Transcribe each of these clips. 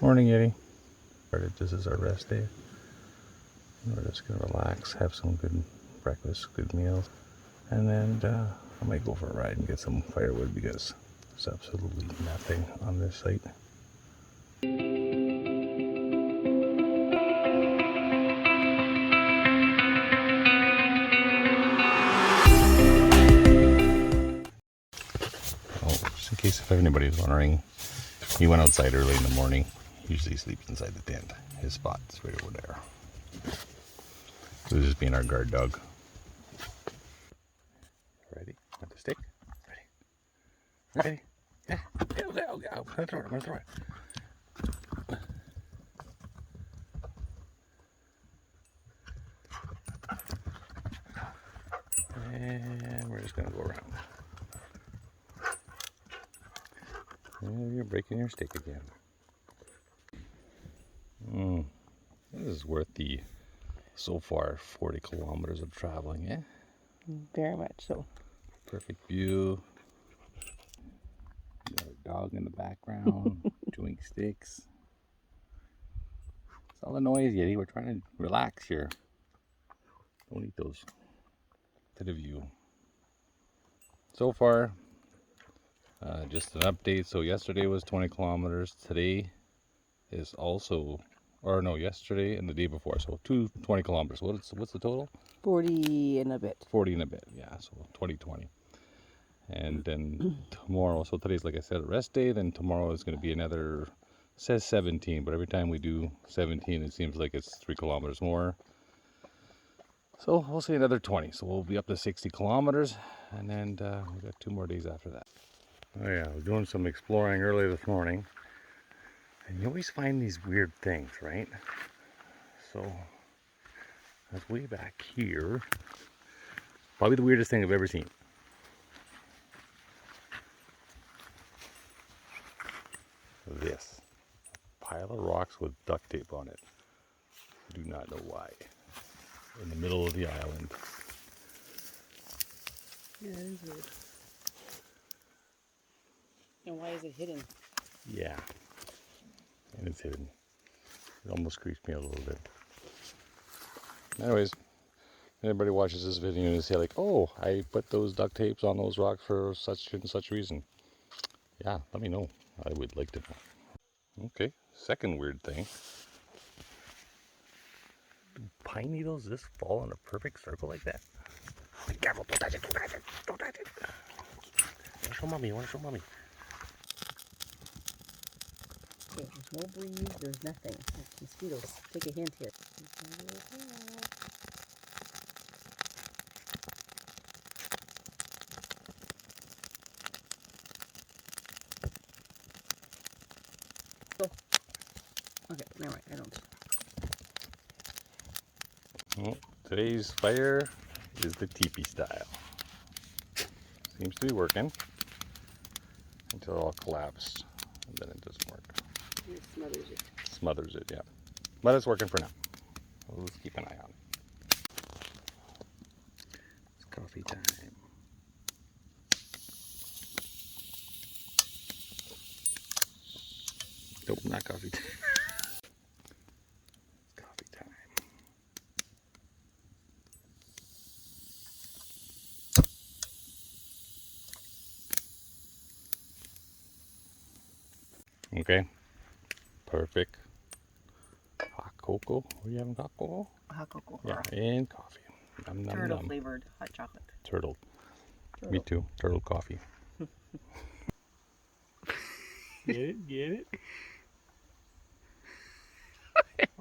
Morning, Yeti. This is our rest day. We're just gonna relax, have some good breakfast, good meals, and then I might go for a ride and get some firewood because there's absolutely nothing on this site. Oh, just in case if anybody's wondering, he went outside early in the morning. He usually sleeps inside the tent. His spot's right over there. So this is being our guard dog. Ready? Want the stick? Ready? Ready? Yeah. Okay. I'm gonna throw it. And we're just gonna go around. And you're breaking your stick again. This is worth the so far 40 kilometers of traveling, eh? Very much so. Perfect view. Got a dog in the background, chewing sticks. It's all the noise, Yeti. We're trying to relax here. Don't eat those. Bit of view. So far, just an update. So yesterday was 20 kilometers. Today is also, or no, yesterday and the day before. So 20 kilometers. What's the total? 40 and a bit. 40 and a bit. Yeah, so 20. And then tomorrow, so today's, like I said, a rest day. Then tomorrow is going to be another, it says 17, but every time we do 17, it seems like it's 3 kilometers more. So we'll say another 20. So we'll be up to 60 kilometers. And then we've got 2 more days after that. Oh yeah, I was doing some exploring early this morning. And you always find these weird things, right? So that's way back here. Probably the weirdest thing I've ever seen. This pile of rocks with duct tape on it. I do not know why. In the middle of the island. Yeah, that is weird. And why is it hidden? Yeah. And it's hidden. It almost creeps me out a little bit. Anyways, anybody watches this video and they say like, oh, I put those duct tapes on those rocks for such and such reason. Yeah, let me know. I would like to know. Okay, second weird thing. Do pine needles just fall in a perfect circle like that? Be careful, don't touch it. Wanna show mommy? Okay, there's no breeze, there's nothing. There's mosquitoes. Take a hint here. Go. Okay, never mind, I don't. Well, today's fire is the teepee style. Seems to be working until it all collapsed, and then it doesn't work. It smothers it. Smothers it, yeah. But it's working for now. We'll just keep an eye on it. It's coffee time. Nope, not coffee time. It's coffee time. Okay, perfect. Hot cocoa. Are you having hot cocoa? Hot cocoa. Yeah, and coffee. Nom, nom, Turtle nom. flavored hot chocolate. Turtle. Me too. Turtle coffee. Get it?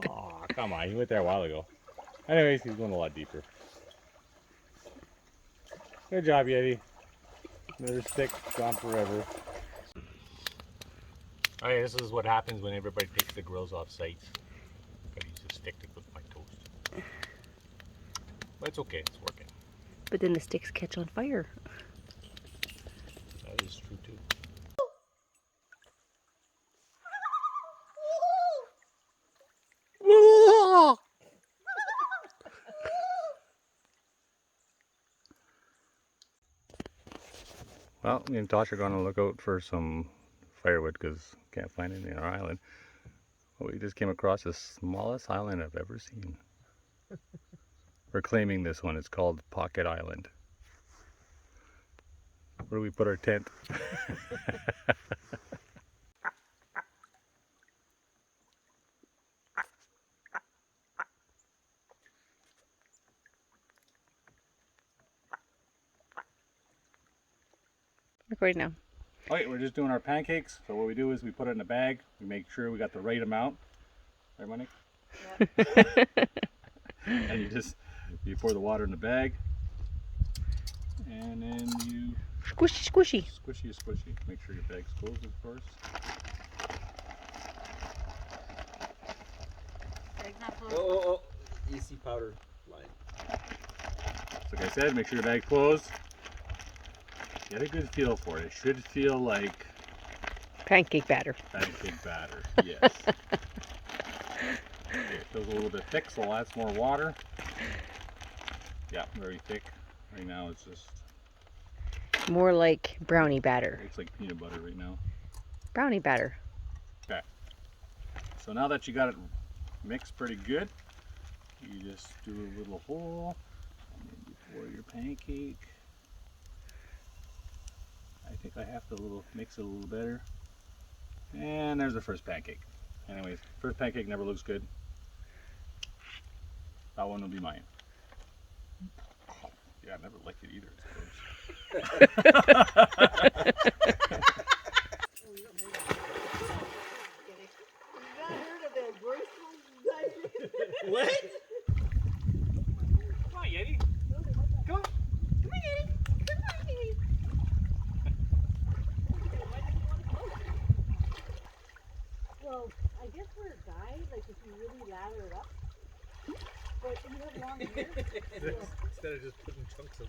Oh, come on. He went there a while ago. Anyways, he's going a lot deeper. Good job, Yeti. Another stick gone forever. Okay, this is what happens when everybody takes the grills off sites. Gotta use a stick to cook my toast. But it's okay, it's working. But then the sticks catch on fire. That is true too. Well, me and Tosh are going to look out for some firewood because can't find any on our island. Oh, we just came across the smallest island I've ever seen. We're claiming this one. It's called Pocket Island. Where do we put our tent? Recording now. Okay, we're just doing our pancakes. So what we do is we put it in a bag. We make sure we got the right amount. Right, Monique? Yeah. And you pour the water in the bag. And then you... Squishy, squishy. Squishy, squishy. Make sure your bag's closed, of course. Oh, you see powder line. So like I said, make sure your bag's closed. Get a good feel for it. It should feel like Pancake batter. pancake batter. Yes. Okay, it feels a little bit thick, so I'll add some more water. Yeah, very thick. Right now it's just... More like brownie batter. It's like peanut butter right now. Brownie batter. Okay. So now that you got it mixed pretty good, you just do a little hole, and then you pour your pancake. I think I have to mix it a little better. And there's the first pancake. Anyways, first pancake never looks good. That one will be mine. Yeah, I never liked it either. It's gross. What? Come on, Yeti. Come on. Come on, Yeti. Come on, Yeti. Well, I guess for a guy, like if you really lather it up, but you have long hair. Instead of just putting chunks of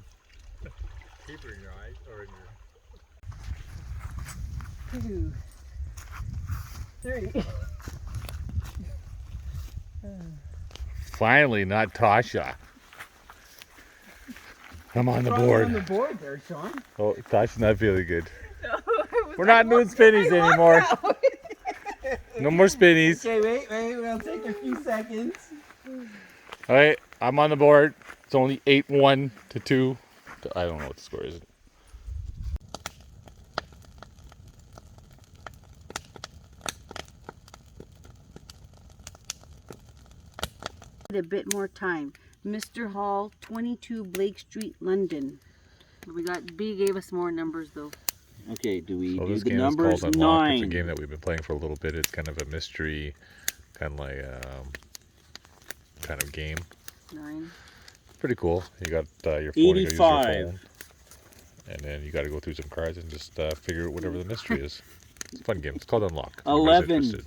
paper in your eyes or in your... 2, 3. Finally, not Tasha. I'm on the board. On the board there, Sean. Oh, Tasha's not feeling good. We're not doing spinnies anymore. No more spinnies. Okay, wait. We'll take a few seconds. All right, I'm on the board. It's only 8-1 to 2. I don't know what the score is. A bit more time. Mr. Hall, 22 Blake Street, London. B gave us more numbers though. Okay, do we So do this the game is numbers? called Unlock. 9. It's a game that we've been playing for a little bit. It's kind of a mystery, kind of like kind of game. 9. Pretty cool. You got your phone. You gotta use your 85. phone, and then you got to go through some cards and just figure out whatever the mystery is. It's a fun game. It's called Unlock. if you guys are 11. interested.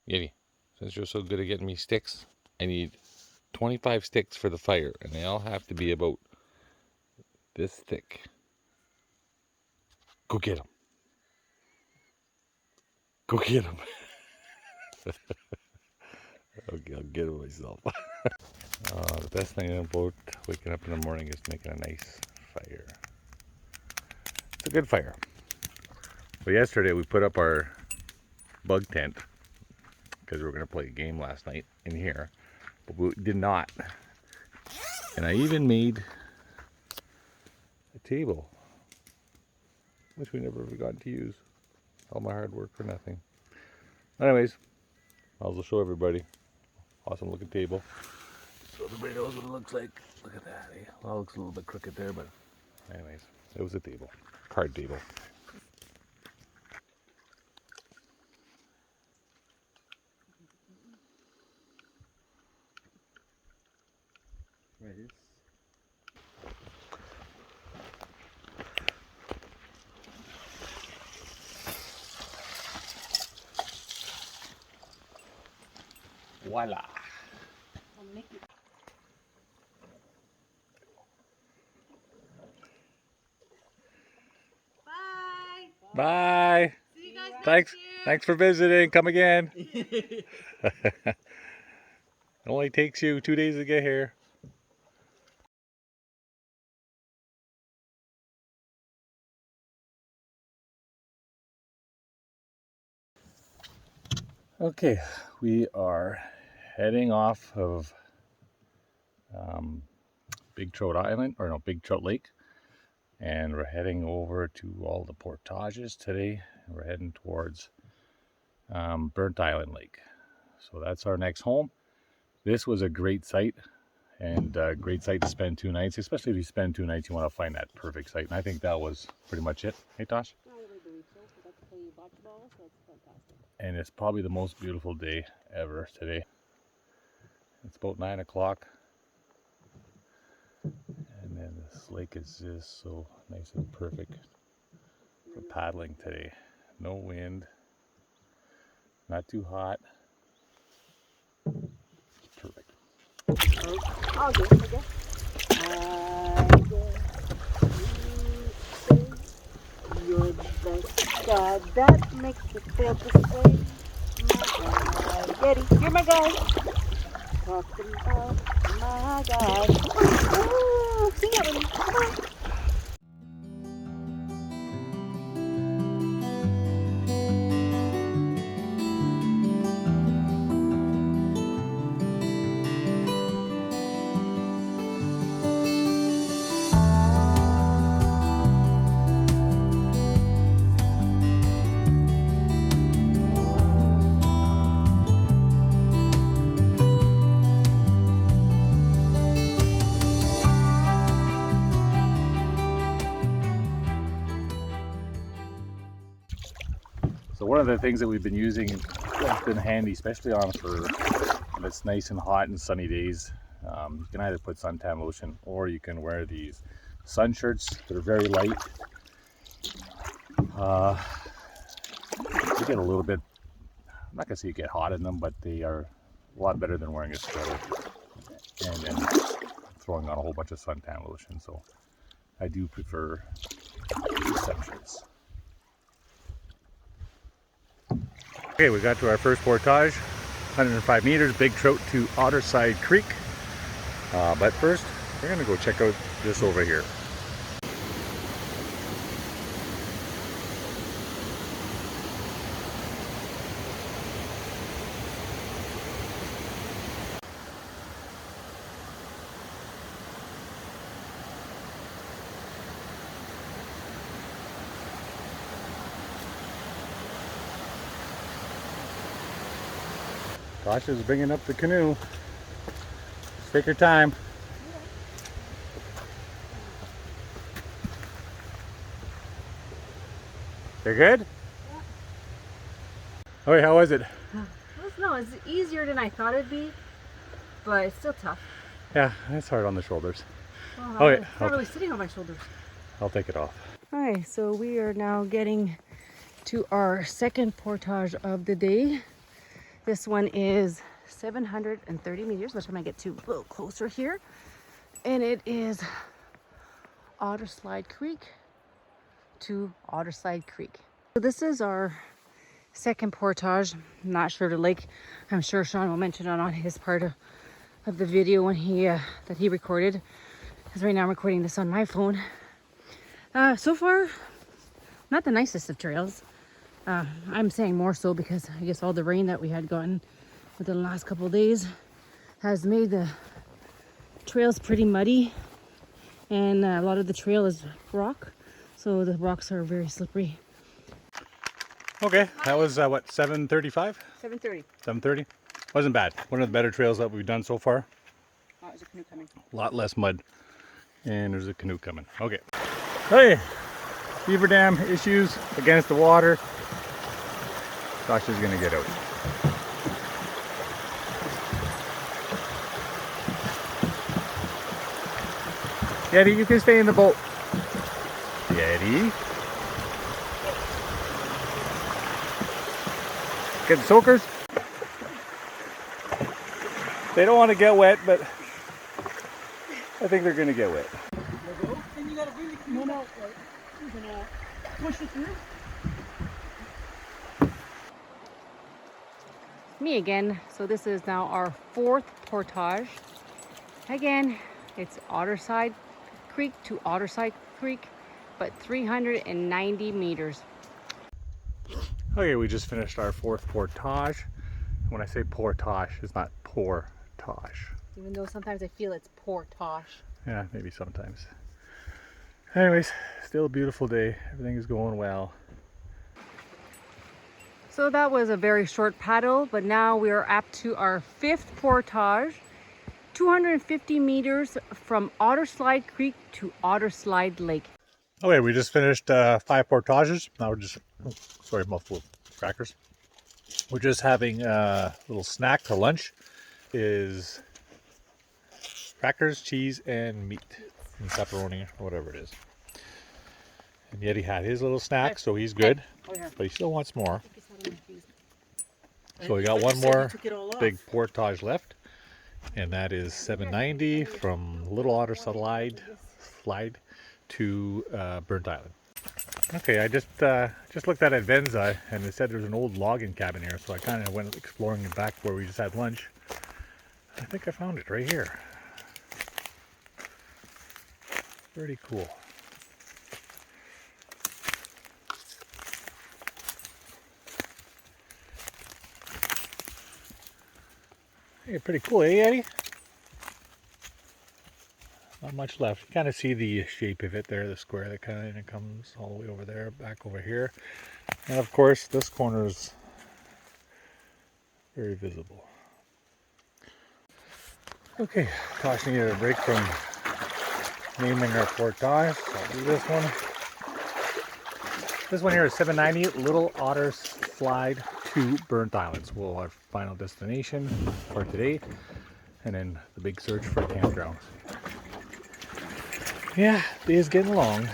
Yeti, since you're so good at getting me sticks, I need 25 sticks for the fire, and they all have to be about this thick. Go get them. Go get them. Okay, I'll get them myself. The best thing about waking up in the morning is making a nice fire. It's a good fire. Well, yesterday we put up our bug tent because we were going to play a game last night in here, but we did not. And I even made a table, which we never forgot to use. All my hard work for nothing. Anyways, I'll just show everybody. Awesome looking table. So everybody knows what it looks like. Look at that. Eh? Well, it looks a little bit crooked there, but anyways, it was a table. Card table. Right, Voila. Bye. Bye. See you guys next Thanks. year. Thanks for visiting. Come again. It only takes you 2 days to get here. Okay, we are heading off of Big Trout Island, or no, Big Trout Lake, and we're heading over to all the portages today. We're heading towards Burnt Island Lake. So that's our next home. This was a great site, and a great site to spend 2 nights. Especially if you spend 2 nights, you want to find that perfect site. And I think that was pretty much it. Hey, Tosh? I really believe so. We got to play bocce ball, so it's fantastic. And it's probably the most beautiful day ever today. It's about 9 o'clock. And then this lake is just so nice and perfect for paddling today. No wind, not too hot. Perfect. I'll go, I guess. You're the best guy that makes me feel this way. My guy, Eddie, you're my guy. Talking about my guy. Oh, sing it with me. Come on. So one of the things that we've been using that's been handy, especially on for when it's nice and hot and sunny days, you can either put suntan lotion or you can wear these sun shirts that are very light. You get a little bit, I'm not gonna say you get hot in them, but they are a lot better than wearing a sweater and then throwing on a whole bunch of suntan lotion. So I do prefer these sun shirts. Okay, we got to our first portage, 105 meters, Big Trout to Otterside Creek. But first, we're gonna go check out this over here. Tasha's bringing up the canoe. Just take your time. They're good? Yeah. Okay, how was it? No, it's easier than I thought it'd be, but it's still tough. Yeah, it's hard on the shoulders. Well, Okay, it's not really sitting on my shoulders. I'll take it off. Hi, so we are now getting to our second portage of the day. This one is 730 meters, which I'm gonna get to a little closer here. And it is Otterside Creek to Otterside Creek. So this is our second portage. I'm not sure the lake. I'm sure Sean will mention it on his part of the video when that he recorded. Because right now I'm recording this on my phone. So far, not the nicest of trails. I'm saying more so because I guess all the rain that we had gotten within the last couple of days has made the trails pretty muddy, and a lot of the trail is rock, so the rocks are very slippery. Okay, that was what, 7:35? 7:30. 7:30? Wasn't bad. One of the better trails that we've done so far. Oh, there's a canoe coming. A lot less mud. And there's a canoe coming. Okay. Hey! Beaver dam issues against the water. Tasha's gonna get out. Yeti, you can stay in the boat. Yeti. Get the soakers. They don't want to get wet, but I think they're gonna get wet. And you gotta bring the canoe out, right? You're gonna push it through. Me again. So this is now our fourth portage. Again, it's Otterside Creek to Otterside Creek, but 390 meters. Okay, we just finished our fourth portage. When I say portage, it's not portage. Even though sometimes I feel it's portage. Yeah, maybe sometimes. Anyways, still a beautiful day. Everything is going well. So that was a very short paddle, but now we are up to our 5th portage, 250 meters from Otter Slide Creek to Otter Slide Lake. Okay, we just finished 5 portages. Now we're just, sorry, mouthful of crackers. We're just having a little snack for lunch. Is crackers, cheese, and meat, and pepperoni, or whatever it is. And Yeti had his little snack, so he's good, but he still wants more. So we got one more big portage left, and that is $7.90 from Little Otter Slide to Burnt Island. Okay, I just looked at Advenza, and it said there's an old logging cabin here, so I kind of went exploring it back where we just had lunch. I think I found it right here. Pretty cool. Hey, pretty cool, eh, Eddie? Not much left. You kind of see the shape of it there, the square that kind of comes all the way over there, back over here. And of course, this corner is very visible. Okay, Tosh needed a break from naming our portage, so I'll do this one. This one here is $7.90, Little Otter Slide to Burnt Islands. We'll our final destination for today, and then the big search for a campground. Yeah, day is getting long.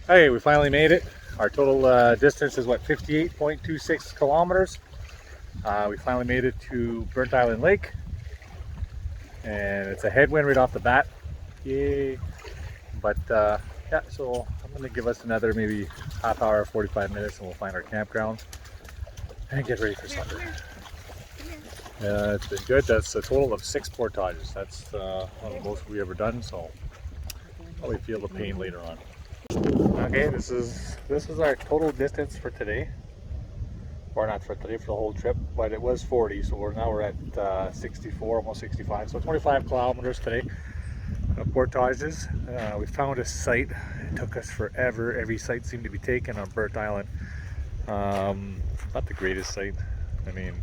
Hey, we finally made it. Our total distance is what, 58.26 kilometers. We finally made it to Burnt Island Lake, and it's a headwind right off the bat. Yay! But yeah, so I'm going to give us another maybe half hour, 45 minutes, and we'll find our campground and get ready for supper. Yeah, it's been good. That's a total of 6 portages. That's one of the most we've ever done, so probably feel the pain later on. Okay, this is our total distance for today. Or not for today, for the whole trip, but it was 40, so we're at 64, almost 65, so 25 kilometers today of portages. We found a site. It took us forever. Every site seemed to be taken on Burnt Island. Not the greatest site. I mean,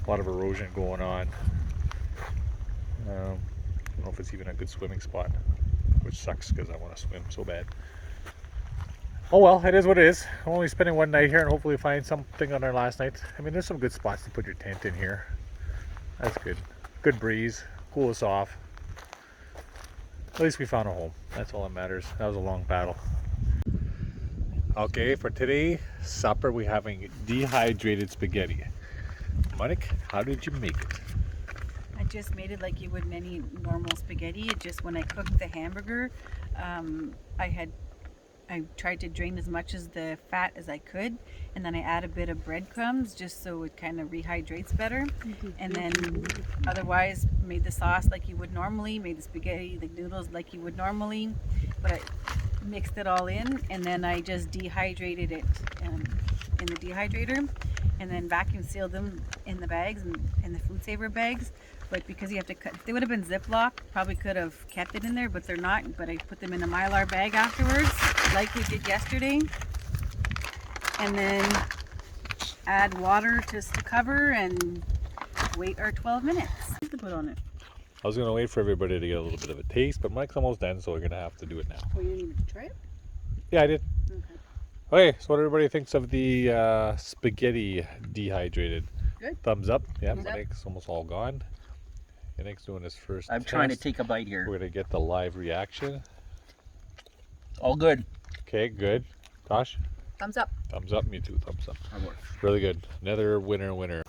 a lot of erosion going on. I don't know if it's even a good swimming spot, which sucks because I want to swim so bad. Oh well, it is what it is. I'm only spending one night here and hopefully find something on our last night. I mean, there's some good spots to put your tent in here. That's good. Good breeze, cool us off. At least we found a home. That's all that matters. That was a long battle. Okay, for today, supper, we're having dehydrated spaghetti. Monik, how did you make it? I just made it like you would any normal spaghetti. It just, when I cooked the hamburger, I tried to drain as much as the fat as I could, and then I add a bit of breadcrumbs just so it kind of rehydrates better. And then otherwise made the sauce like you would normally, made the spaghetti, the noodles like you would normally, but I mixed it all in, and then I just dehydrated it in the dehydrator, and then vacuum sealed them in the bags, in the food saver bags. But because you have to cut, if they would have been Ziploc, probably could have kept it in there, but they're not. But I put them in a Mylar bag afterwards, like we did yesterday. And then add water just to cover and wait our 12 minutes to put on it. I was going to wait for everybody to get a little bit of a taste, but Mike's almost done, so we're going to have to do it now. Oh, you need to try it? Yeah, I did. Okay. Okay, so what everybody thinks of the spaghetti dehydrated? Good. Thumbs up. Yeah, Thumbs up. Mike's almost all gone. Nick's doing his first I'm test. trying to take a bite here. We're going to get the live reaction. All good. Okay, good. Tosh? Thumbs up. Thumbs up. Me too. Thumbs up. I work. Really good. Another winner.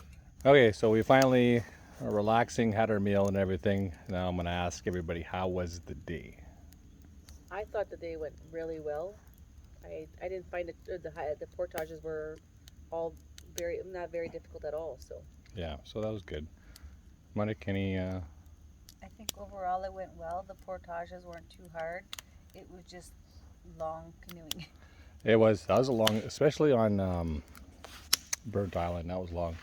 Okay, so we finally are relaxing, had our meal and everything. Now I'm going to ask everybody, how was the day? I thought the day went really well. I didn't find it, the portages were all not very difficult at all. So Yeah, so that was good. Monik, any... I think overall it went well. The portages weren't too hard. It was just long canoeing. It was. That was a long, especially on burnt island. That was long.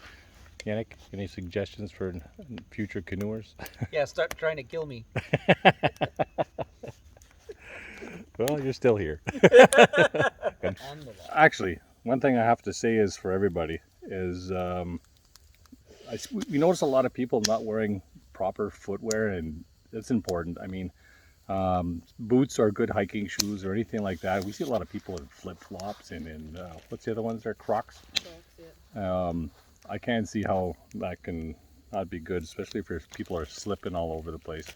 Yannick, any suggestions for future canoers? Yeah, start trying to kill me. Well, you're still here. On the log. Actually, one thing I have to say is for everybody is we notice a lot of people not wearing proper footwear, and it's important. I mean, boots are good hiking shoes or anything like that. We see a lot of people in flip-flops and in, what's the other ones? They're Crocs. I can't see how that can not be good, especially if people are slipping all over the place.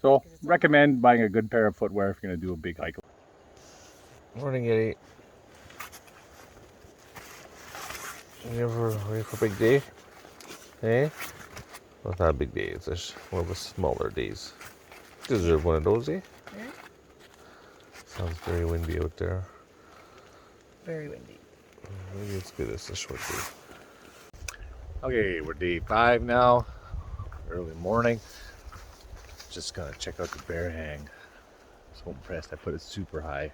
So, recommend buying a good pair of footwear if you're going to do a big hike. Morning, Eddie. You ever ready for a big day? Eh? Well, it's not a big day, it's just one of the smaller days. Deserve one of those, eh? Yeah. Sounds very windy out there. Very windy. Maybe it's good it's a short day. Okay, we're day 5 now. Early morning. Just gonna check out the bear hang. So impressed, I put it super high.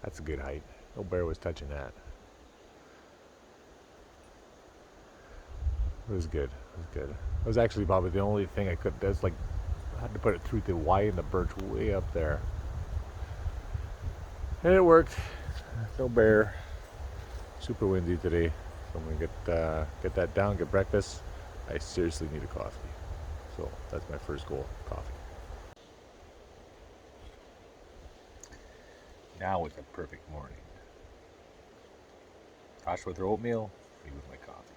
That's a good height. No bear was touching that. It was good. It was good. It was actually probably the only thing I could. That's like I had to put it through the Y and the birch way up there, and it worked. No bear. Super windy today. So I'm gonna get that down. Get breakfast. I seriously need a coffee. So that's my first goal. Coffee. Now it's a perfect morning. Tosh with her oatmeal, me with my coffee.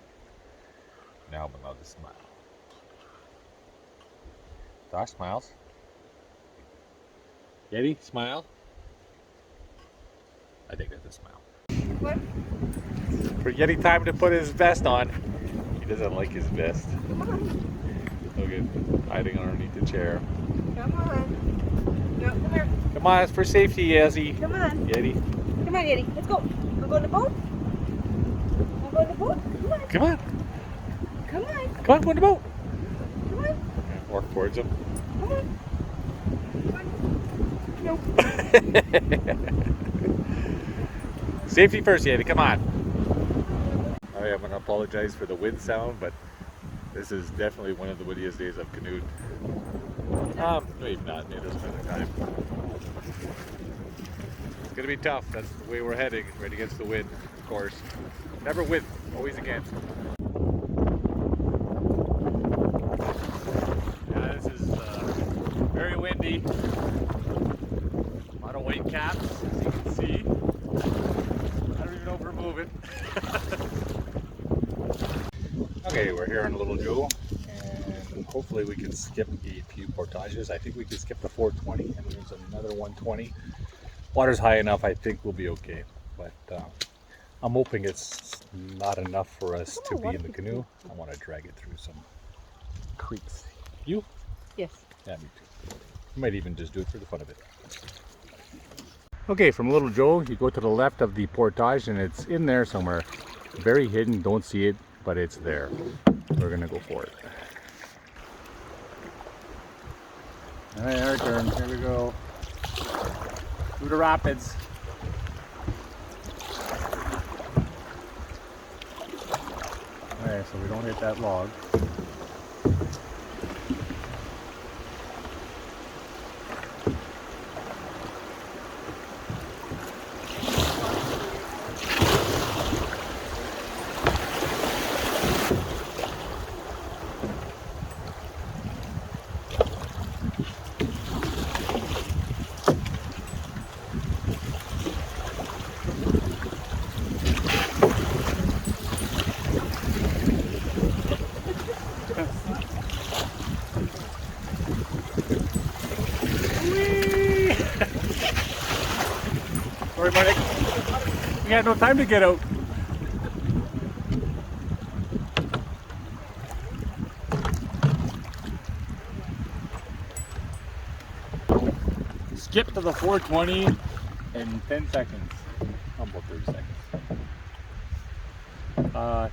Now I'm allowed to smile. Tosh smiles. Yeti, smile. I think that's a smile. What? For Yeti time to put his vest on. He doesn't like his vest. Look at hiding underneath the chair. Come on. No, come here. Come on, it's for safety, Yeti. Come on. Yeti. Come on, Eddie. Let's go. We'll go in the boat. We'll go in the boat. Come on. Come on. Come on. Come on, go in the boat. Come on. Walk towards him. Come on. Come on. No. Safety first, Yeti. Come on. Alright, I'm going to apologize for the wind sound, but this is definitely one of the windiest days I've canoed. Maybe not. Maybe there's another time. It's going to be tough. That's the way we're heading. Right against the wind, of course. Never with, always against. Yeah, this is very windy. A lot of white caps, as you can see. I don't even know if we're moving. Okay, we're here on Little Joe, and hopefully we can skip a few portages. I think we can skip the 420, and there's another 120. Water's high enough, I think we'll be okay. But I'm hoping it's not enough for us to be in the canoe. I want to drag it through some creeks. You? Yes. Yeah, me too. I might even just do it for the fun of it. Okay, from Little Joe, you go to the left of the portage, and it's in there somewhere. Very hidden, don't see it, but it's there. We're gonna go for it. Alright, our turn. Here we go. Through the rapids. Alright, so we don't hit that log. Sorry, Marnik. We had no time to get out. Skip to the 420 in 10 seconds. About 30 seconds.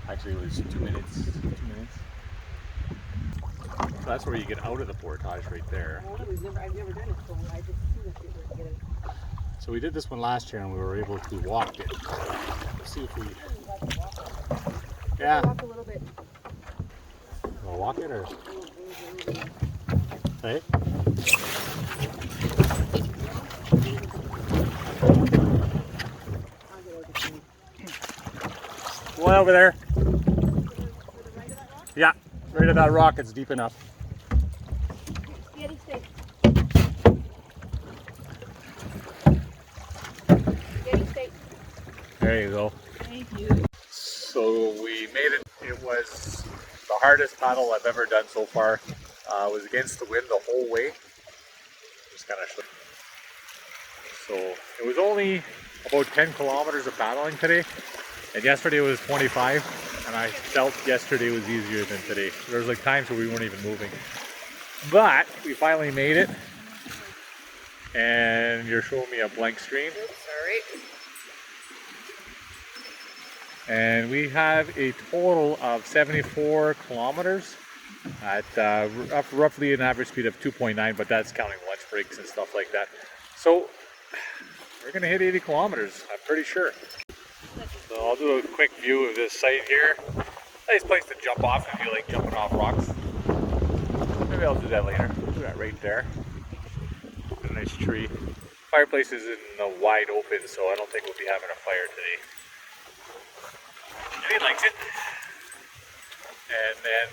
Actually, it was 2 minutes. 2 minutes. So that's where you get out of the portage right there. I've never done it, so I just seen it get it. So we did this one last year and we were able to walk it. Let's see if we. Yeah. Walk a little bit. Wanna walk it or? Hey. One over there. Yeah, right at that rock. It's deep enough. Steady, stay. Steady, stay. There you go. Thank you. So we made it. It was the hardest paddle I've ever done so far. It was against the wind the whole way. Just kind of. So it was only about 10 kilometers of paddling today, and yesterday was 25, and I felt yesterday was easier than today. There was like times where we weren't even moving. But we finally made it, and you're showing me a blank screen. Oops, sorry. And we have a total of 74 kilometers at roughly an average speed of 2.9, but that's counting lunch breaks and stuff like that. So we're gonna hit 80 kilometers, I'm pretty sure. So I'll do a quick view of this site here. Nice place to jump off if you like jumping off rocks. Maybe I'll do that later. Do that right there. A nice tree. Fireplace is in the wide open, so I don't think we'll be having a fire today. And he likes it. And then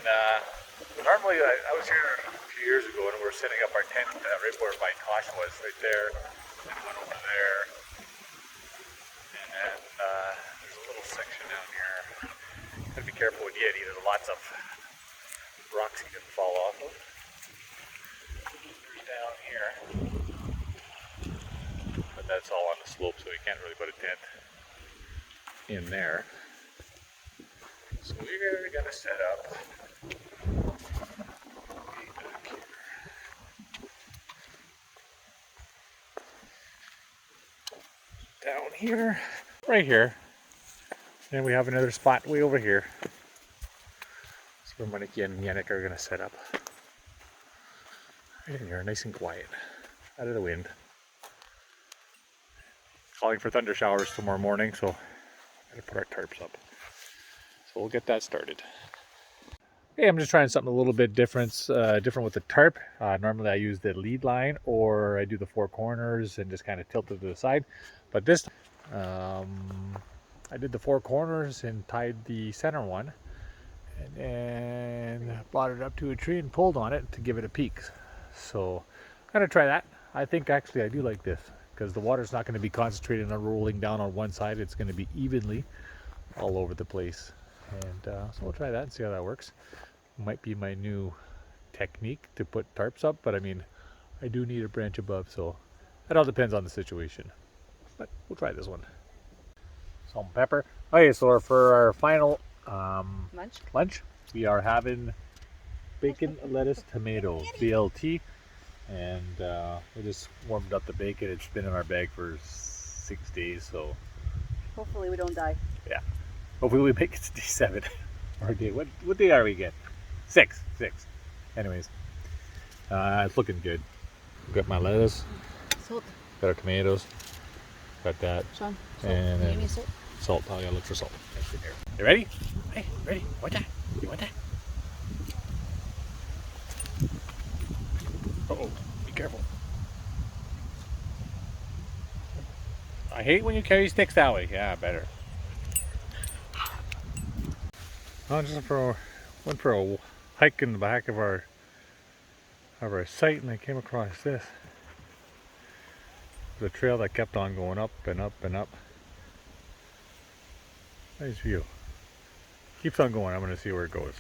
normally I was here a few years ago and we were setting up our tent right where my Tosh was, right there, and one over there. And then there's a little section down here. Gotta be careful when you hit. There's lots of rocks you can fall off of. There's down here. But that's all on the slope, so you can't really put a tent in there. So we're gonna set up back here. Down here, right here. And we have another spot way over here. So where Monique and Yannick are gonna set up. Right in here, nice and quiet. Out of the wind. Calling for thunder showers tomorrow morning, so I'm gonna put our tarps up. So we'll get that started. Okay, I'm just trying something a little bit different with the tarp. Normally I use the lead line or I do the four corners and just kind of tilt it to the side. But this I did the four corners and tied the center one and brought it up to a tree and pulled on it to give it a peak. So I'm gonna try that. I think actually I do like this because the water's not going to be concentrated on rolling down on one side. It's going to be evenly all over the place. And so we'll try that and see how that works. Might be my new technique to put tarps up, but I mean, I do need a branch above, so it all depends on the situation. But we'll try this one. Salt and pepper. Okay, so for our final lunch, we are having bacon, lettuce, tomato, BLT, and we just warmed up the bacon. It's been in our bag for 6 days, so Hopefully we don't die. yeah. Hopefully we make it to day 7 or day. What day are we get? 6. Anyways, it's looking good. Got my lettuce. Salt. Got our tomatoes. Got that. Sean, And then salt. salt. Oh, yeah, look for salt. You ready? Hey, ready? Want that? You want that? Uh-oh. Be careful. I hate when you carry sticks that way. Yeah, better. I just went for a hike in the back of our site, and I came across this. The trail that kept on going up and up and up. Nice view. Keeps on going. I'm going to see where it goes.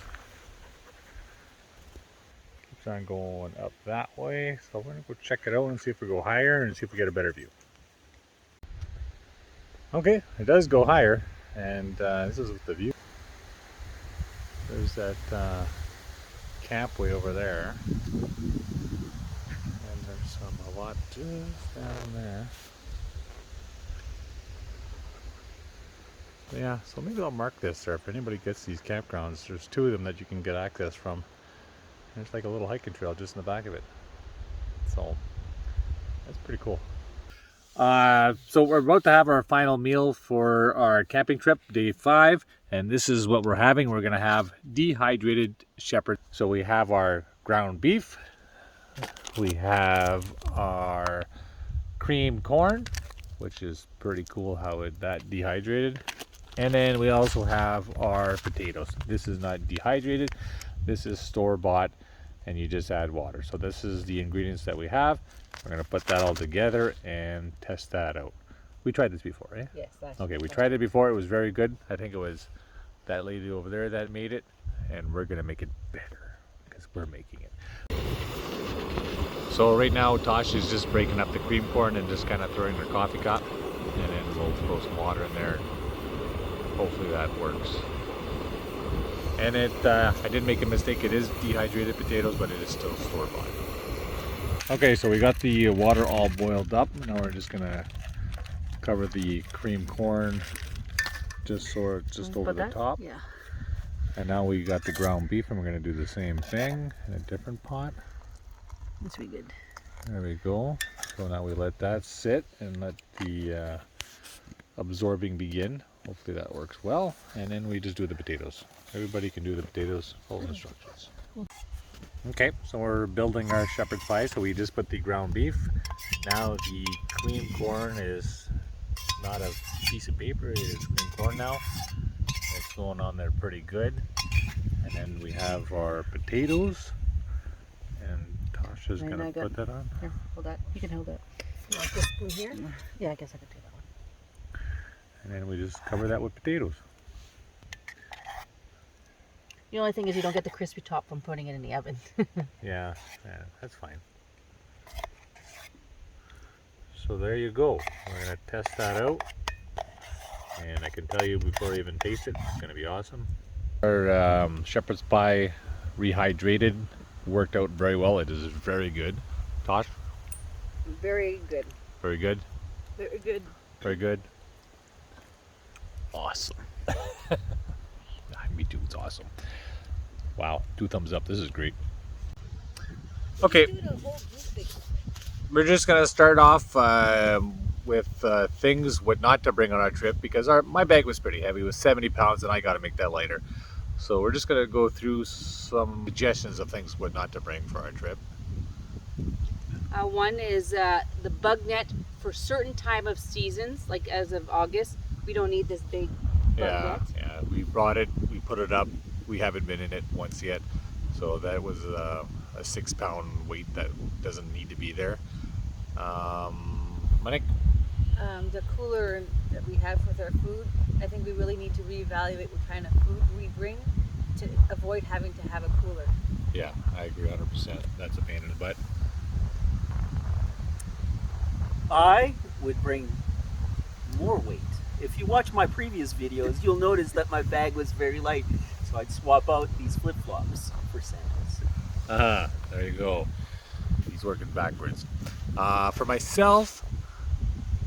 Keeps on going up that way. So we're going to go check it out and see if we go higher and see if we get a better view. Okay, it does go higher, and this is the view. There's that camp way over there, and there's a lot just down there. Yeah, so maybe I'll mark this there if anybody gets these campgrounds. There's 2 of them that you can get access from. There's like a little hiking trail just in the back of it. So that's pretty cool. So we're about to have our final meal for our camping trip, day 5, and this is what we're having. We're gonna have dehydrated shepherd. So we have our ground beef, we have our creamed corn, which is pretty cool how that dehydrated, and then we also have our potatoes. This is not dehydrated, this is store-bought, and you just add water. So this is the ingredients that we have. We're gonna put that all together and test that out. We tried this before, eh? Yes. Okay, we tried it before. It was very good. I think it was that lady over there that made it, and we're gonna make it better because we're making it. So right now Tosh is just breaking up the cream corn and just kind of throwing her coffee cup, and then we'll throw some water in there. Hopefully that works. And I did make a mistake. It is dehydrated potatoes, but it is still store-bought. Okay, so we got the water all boiled up. Now we're just gonna cover the cream corn just over the top. Yeah. And now we got the ground beef, and we're gonna do the same thing in a different pot. This will be good. There we go. So now we let that sit and let the absorbing begin. Hopefully that works well. And then we just do the potatoes. Everybody can do the potatoes, follow instructions. Okay, so we're building our shepherd's pie. So we just put the ground beef. Now the cream corn is not a piece of paper, it is cream corn now. It's going on there pretty good. And then we have our potatoes. And Tasha's And gonna I got- put that on. Here, hold that. You can hold that. You want this spoon here? Yeah, I guess I could take that one. And then we just cover that with potatoes. The only thing is you don't get the crispy top from putting it in the oven. Yeah, that's fine. So there you go. We're gonna test that out. And I can tell you before I even taste it, it's gonna be awesome. Our shepherd's pie rehydrated worked out very well. It is very good. Tosh? Very good. Very good. Very good. Very good. Awesome. Me too, it's awesome. Wow, 2 thumbs up. This is great. Okay. We're just gonna start off with things what not to bring on our trip, because my bag was pretty heavy. It was 70 pounds and I got to make that lighter. So we're just gonna go through some suggestions of things what not to bring for our trip. One is the bug net for certain time of seasons, like as of August. We don't need this big bug net. Yeah, we brought it, we put it up. We haven't been in it once yet. So that was a 6-pound weight that doesn't need to be there. Monique? The cooler that we have with our food, I think we really need to reevaluate what kind of food we bring to avoid having to have a cooler. Yeah, I agree 100%. That's a pain in the butt. I would bring more weight. If you watch my previous videos, you'll notice that my bag was very light. So I'd swap out these flip-flops for sandals. There you go. He's working backwards. For myself,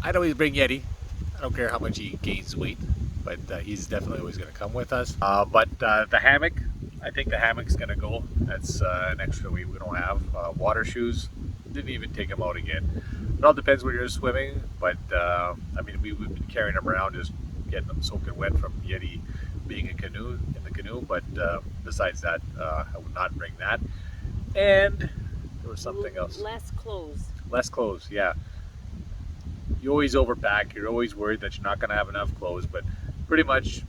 I'd always bring Yeti. I don't care how much he gains weight, but he's definitely always going to come with us. But the hammock, I think the hammock's going to go. That's an extra weight we don't have. Water shoes, didn't even take them out again. It all depends where you're swimming, but I mean, we've been carrying them around, just getting them soaking wet from Yeti being in the canoe. But besides that, I would not bring that. And there was something else. Less clothes. Less clothes, yeah. You always overpack. You're always worried that you're not going to have enough clothes, but pretty much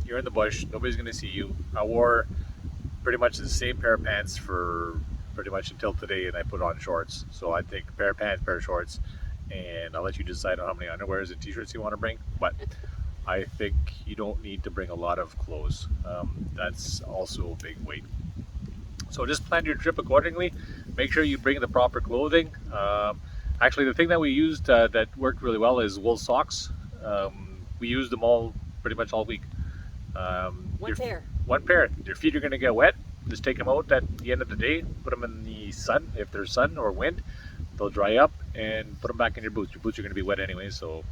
you're in the bush. Nobody's going to see you. I wore pretty much the same pair of pants for pretty much until today, and I put on shorts. So I think a pair of pants, pair of shorts, and I'll let you decide on how many underwears and t-shirts you want to bring. But I think you don't need to bring a lot of clothes. That's also a big weight. So just plan your trip accordingly. Make sure you bring the proper clothing. Actually, the thing that we used that worked really well is wool socks. We used them pretty much all week. One pair. One pair. Your feet are going to get wet. Just take them out at the end of the day. Put them in the sun. If there's sun or wind, they'll dry up, and put them back in your boots. Your boots are going to be wet anyway, so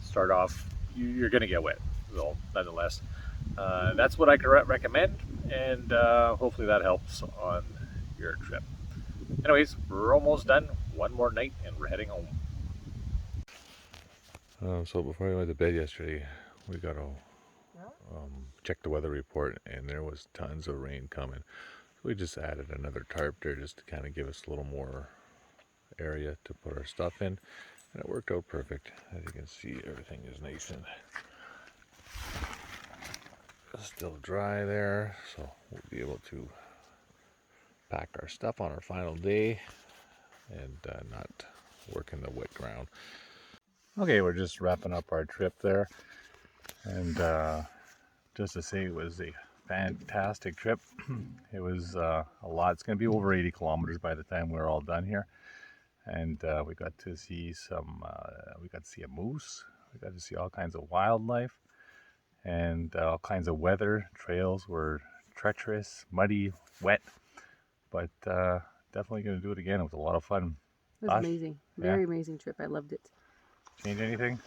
start off. You're going to get wet. So nonetheless, that's what I can recommend, and hopefully that helps on your trip. Anyways, we're almost done. One more night and we're heading home. So before we went to bed yesterday, we got to check the weather report, and there was tons of rain coming. So we just added another tarp there just to kind of give us a little more area to put our stuff in, and it worked out perfect. As you can see, everything is nice and still dry there, so we'll be able to pack our stuff on our final day and not work in the wet ground. Okay, we're just wrapping up our trip there, and just to say it was a fantastic trip. It was a lot. It's going to be over 80 kilometers by the time we're all done here, and we got to see we got to see a moose, we got to see all kinds of wildlife, and all kinds of weather. Trails were treacherous, muddy, wet, but definitely going to do it again. It was a lot of fun. It was Tosh? amazing. Yeah. Very amazing trip. I loved it. Change anything?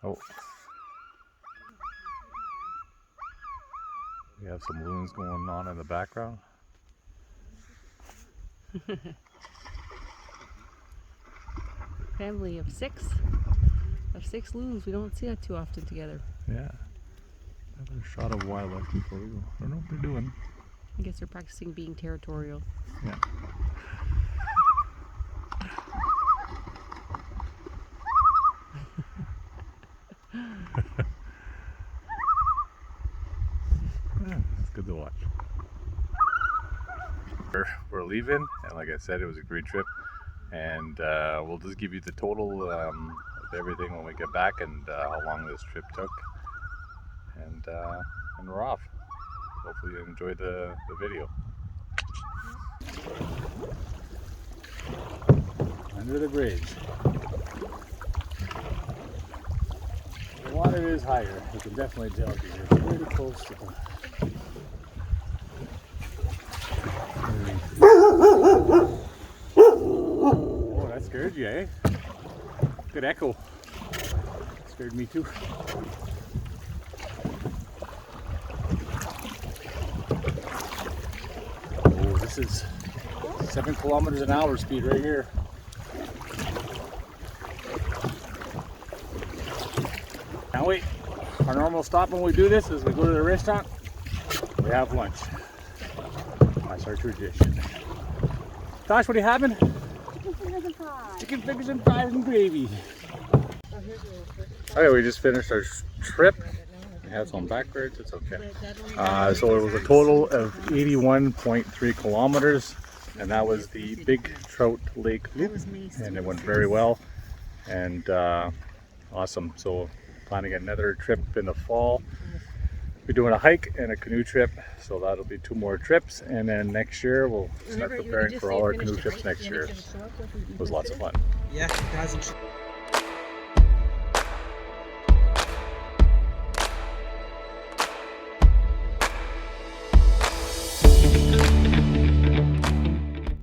Oh. We have some loons going on in the background. Family of six loons. We don't see that too often together. Yeah. Another shot of wildlife before we go. I don't know what they're doing. I guess they're practicing being territorial. Yeah. Yeah, it's good to watch. We're leaving, and like I said, it was a great trip, and we'll just give you the total of everything when we get back, and how long this trip took, and we're off. Hopefully you enjoyed the video. Under the bridge. The water is higher, you can definitely tell because you're pretty close to the... Oh, that scared you, eh? Good echo. Scared me too. Oh, this is 7 kilometers an hour speed right here. Now wait, our normal stop when we do this is we go to the restaurant, we have lunch. That's our tradition. Tosh, what are you having? Chicken fingers and fries and gravy. Okay, we just finished our trip. We had some backwards, it's okay. So it was a total of 81.3 kilometers, and that was the Big Trout Lake loop, and it went very well, and awesome. So planning another trip in the fall. We're doing a hike and a canoe trip, so that'll be 2 more trips, and then next year we'll start preparing for all our canoe trips next year. It was lots of fun. Yeah, it hasn't.